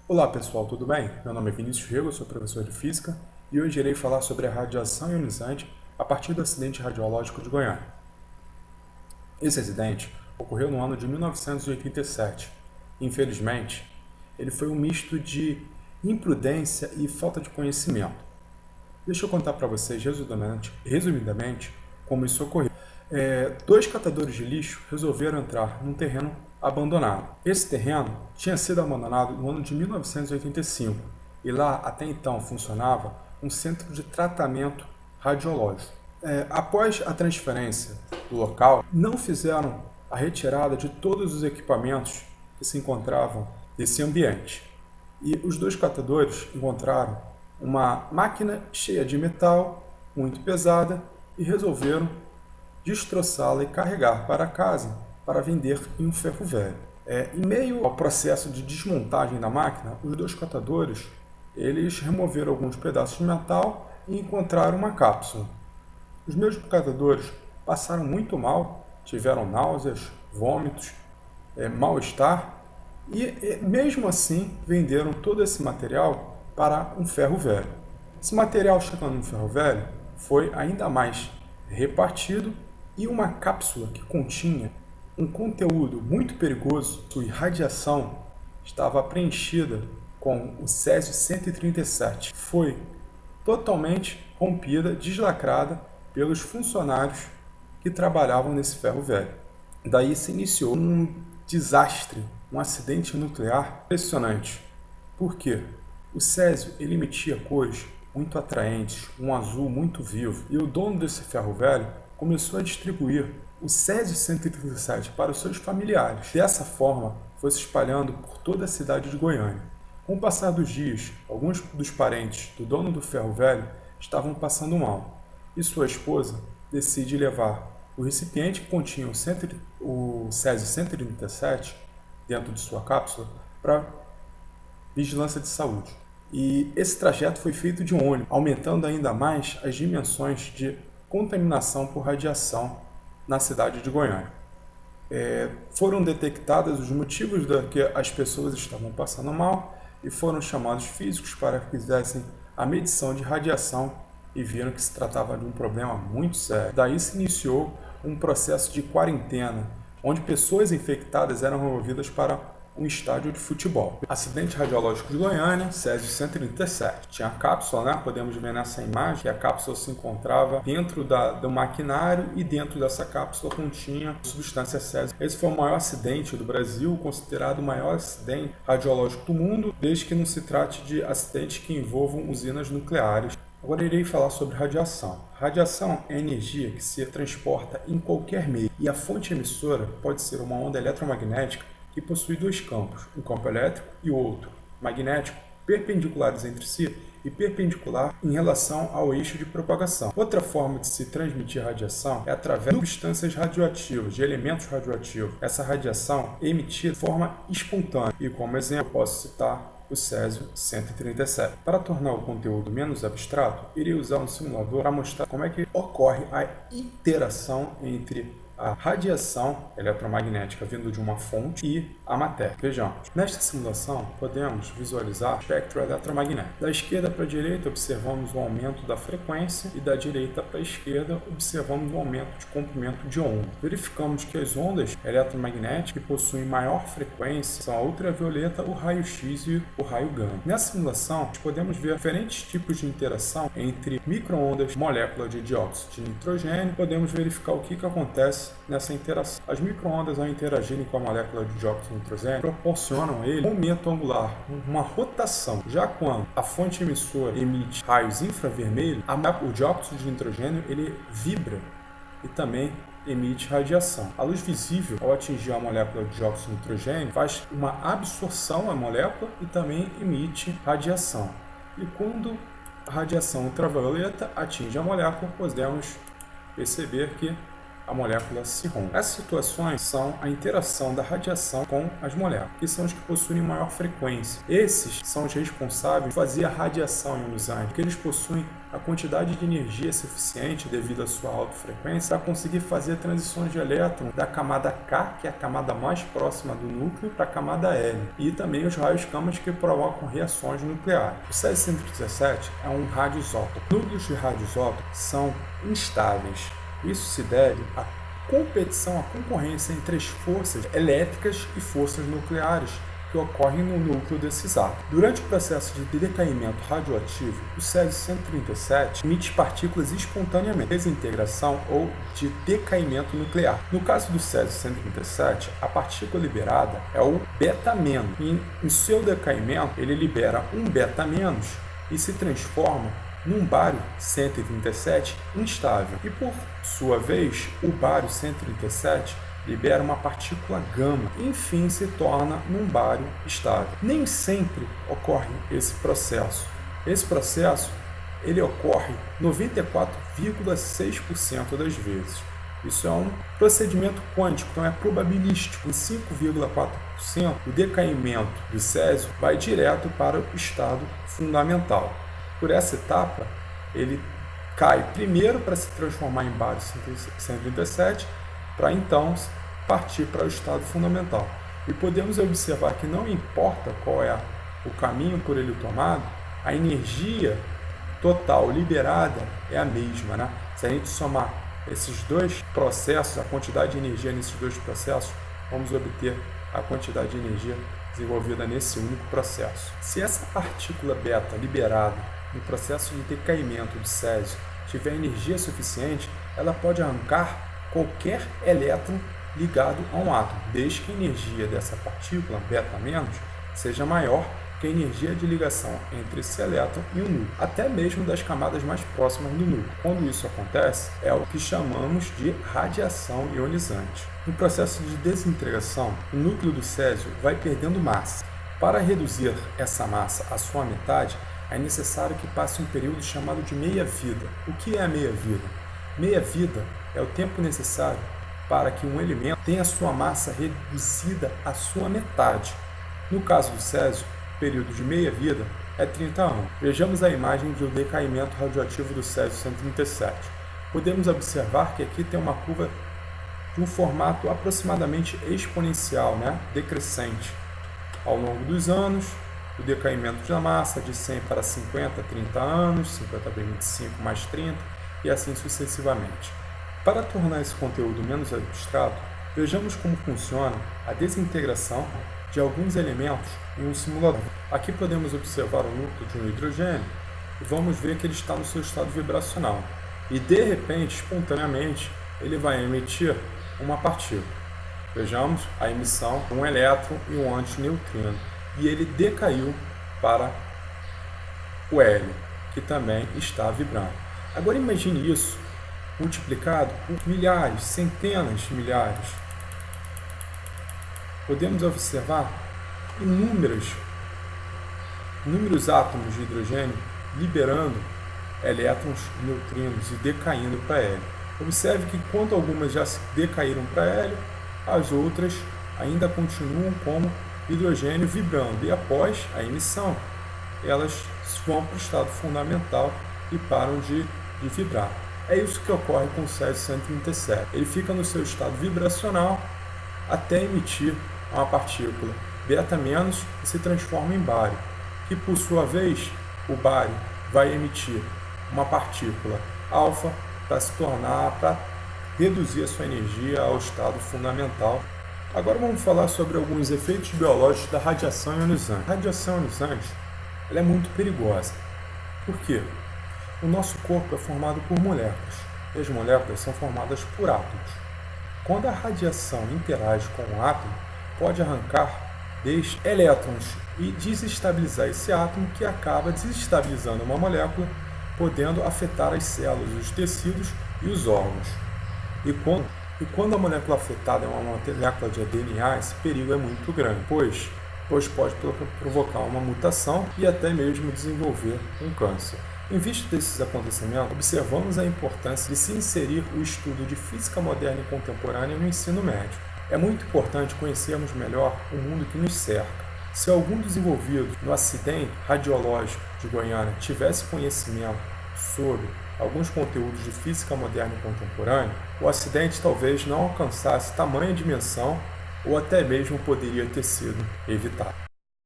Olá pessoal, tudo bem? Meu nome é Vinícius Rego, eu sou professor de Física e hoje irei falar sobre a radiação ionizante a partir do acidente radiológico de Goiânia. Esse acidente ocorreu no ano de 1987. Infelizmente, ele foi um misto de imprudência e falta de conhecimento. Deixa eu contar para vocês resumidamente como isso ocorreu. Dois catadores de lixo resolveram entrar num terreno abandonado. Esse terreno tinha sido abandonado no ano de 1985 e lá até então funcionava um centro de tratamento radiológico. Após a transferência do local, não fizeram a retirada de todos os equipamentos que se encontravam nesse ambiente. E os dois catadores encontraram uma máquina cheia de metal, muito pesada, e resolveram destroçá-la e carregar para casa para vender em um ferro velho. Em meio ao processo de desmontagem da máquina, os dois catadores eles removeram alguns pedaços de metal e encontraram uma cápsula. Os meus catadores passaram muito mal, tiveram náuseas, vômitos, mal-estar e mesmo assim venderam todo esse material para um ferro velho. Esse material chegando no ferro velho foi ainda mais repartido e uma cápsula que continha um conteúdo muito perigoso e radiação estava preenchida com o Césio-137. Foi totalmente rompida, deslacrada pelos funcionários que trabalhavam nesse ferro velho. Daí se iniciou um desastre, um acidente nuclear impressionante. Por quê? O césio ele emitia cores muito atraentes, um azul muito vivo, e o dono desse ferro velho começou a distribuir o Césio-137 para os seus familiares. Dessa forma, foi se espalhando por toda a cidade de Goiânia. Com o passar dos dias, alguns dos parentes do dono do ferro velho estavam passando mal, e sua esposa decide levar o recipiente que continha o Césio-137 dentro de sua cápsula para vigilância de saúde. E esse trajeto foi feito de um ônibus, aumentando ainda mais as dimensões de contaminação por radiação na cidade de Goiânia. Foram detectados os motivos da que as pessoas estavam passando mal e foram chamados físicos para que fizessem a medição de radiação e viram que se tratava de um problema muito sério. Daí se iniciou um processo de quarentena, onde pessoas infectadas eram removidas para um estádio de futebol. Acidente radiológico de Goiânia, Césio-137. Tinha a cápsula, né? Podemos ver nessa imagem que a cápsula se encontrava dentro do maquinário e dentro dessa cápsula continha substância césio. Esse foi o maior acidente do Brasil, considerado o maior acidente radiológico do mundo, desde que não se trate de acidentes que envolvam usinas nucleares. Agora irei falar sobre radiação. Radiação é energia que se transporta em qualquer meio e a fonte emissora pode ser uma onda eletromagnética que possui dois campos, um campo elétrico e outro magnético, perpendiculares entre si e perpendicular em relação ao eixo de propagação. Outra forma de se transmitir radiação é através de substâncias radioativas, de elementos radioativos. Essa radiação é emitida de forma espontânea e, como exemplo, posso citar o Césio-137. Para tornar o conteúdo menos abstrato, irei usar um simulador para mostrar como é que ocorre a interação entre a radiação eletromagnética vindo de uma fonte e a matéria. Vejamos, nesta simulação podemos visualizar o espectro eletromagnético. Da esquerda para a direita observamos o aumento da frequência e da direita para a esquerda observamos o aumento de comprimento de onda. Verificamos que as ondas eletromagnéticas que possuem maior frequência são a ultravioleta, o raio-x e o raio gama. Nessa simulação, podemos ver diferentes tipos de interação entre micro-ondas, molécula de dióxido de nitrogênio. Podemos verificar o que acontece nessa interação. As micro-ondas, ao interagirem com a molécula de dióxido de nitrogênio, proporcionam a ele um aumento angular, uma rotação. Já quando a fonte emissora emite raios infravermelhos, o dióxido de nitrogênio ele vibra e também emite radiação. A luz visível, ao atingir a molécula de dióxido de nitrogênio, faz uma absorção à molécula e também emite radiação. E quando a radiação ultravioleta atinge a molécula, podemos perceber que a molécula se rompe. Essas situações são a interação da radiação com as moléculas, que são os que possuem maior frequência. Esses são os responsáveis por fazer a radiação ionizante, porque eles possuem a quantidade de energia suficiente devido à sua alta frequência para conseguir fazer transições de elétron da camada K, que é a camada mais próxima do núcleo, para a camada L, e também os raios gama que provocam reações nucleares. O Césio-137 é um radioisótopo. Núcleos de radioisótopo são instáveis. Isso se deve à competição, à concorrência entre as forças elétricas e forças nucleares que ocorrem no núcleo desses átomos. Durante o processo de decaimento radioativo, o Césio-137 emite partículas espontaneamente, desintegração ou de decaimento nuclear. No caso do Césio-137, a partícula liberada é o beta-. E em seu decaimento, ele libera um beta- e se transforma num bário 137 instável. E por sua vez, o bário 137 libera uma partícula gama e enfim se torna num bário estável. Nem sempre ocorre esse processo. Esse processo ele ocorre 94,6% das vezes. Isso é um procedimento quântico, então é probabilístico. Em 5,4%, o decaimento do césio vai direto para o estado fundamental. Por essa etapa, ele cai primeiro para se transformar em bário 137, para então partir para o estado fundamental. E podemos observar que não importa qual é o caminho por ele tomado, a energia total liberada é a mesma, né? Se a gente somar esses dois processos, a quantidade de energia nesses dois processos, vamos obter a quantidade de energia desenvolvida nesse único processo. Se essa partícula beta liberada no processo de decaimento do césio tiver energia suficiente, ela pode arrancar qualquer elétron ligado a um átomo, desde que a energia dessa partícula, beta-, seja maior que a energia de ligação entre esse elétron e o núcleo, até mesmo das camadas mais próximas do núcleo. Quando isso acontece, é o que chamamos de radiação ionizante. No processo de desintegração, o núcleo do césio vai perdendo massa. Para reduzir essa massa à sua metade, é necessário que passe um período chamado de meia-vida. O que é a meia-vida? Meia-vida é o tempo necessário para que um elemento tenha sua massa reduzida à sua metade. No caso do césio, o período de meia-vida é 30 anos. Vejamos a imagem do decaimento radioativo do Césio-137. Podemos observar que aqui tem uma curva de um formato aproximadamente exponencial, decrescente. Ao longo dos anos, o decaimento da massa de 100 para 50, 30 anos, 50 para 25 mais 30 e assim sucessivamente. Para tornar esse conteúdo menos abstrato, vejamos como funciona a desintegração de alguns elementos em um simulador. Aqui podemos observar o núcleo de um hidrogênio e vamos ver que ele está no seu estado vibracional. E de repente, espontaneamente, ele vai emitir uma partícula. Vejamos a emissão de um elétron e um antineutrino. E ele decaiu para o hélio, que também está vibrando. Agora imagine isso multiplicado por milhares, centenas de milhares. Podemos observar inúmeros átomos de hidrogênio liberando elétrons, neutrinos e decaindo para hélio. Observe que enquanto algumas já decaíram para hélio, as outras ainda continuam como hidrogênio vibrando, e após a emissão, elas vão para o estado fundamental e param de vibrar. É isso que ocorre com o Césio-137. Ele fica no seu estado vibracional até emitir uma partícula beta- e se transforma em bário, que por sua vez, o bário vai emitir uma partícula alfa para reduzir a sua energia ao estado fundamental. Agora vamos falar sobre alguns efeitos biológicos da radiação ionizante. A radiação ionizante ela é muito perigosa. Por quê? O nosso corpo é formado por moléculas, e as moléculas são formadas por átomos. Quando a radiação interage com o átomo, pode arrancar elétrons e desestabilizar esse átomo, que acaba desestabilizando uma molécula, podendo afetar as células, os tecidos e os órgãos. E quando a molécula afetada é uma molécula de DNA, esse perigo é muito grande, pois pode provocar uma mutação e até mesmo desenvolver um câncer. Em vista desses acontecimentos, observamos a importância de se inserir o estudo de física moderna e contemporânea no ensino médio. É muito importante conhecermos melhor o mundo que nos cerca. Se algum dos envolvidos no acidente radiológico de Goiânia tivesse conhecimento sobre alguns conteúdos de física moderna e contemporânea, o acidente talvez não alcançasse tamanha dimensão ou até mesmo poderia ter sido evitado.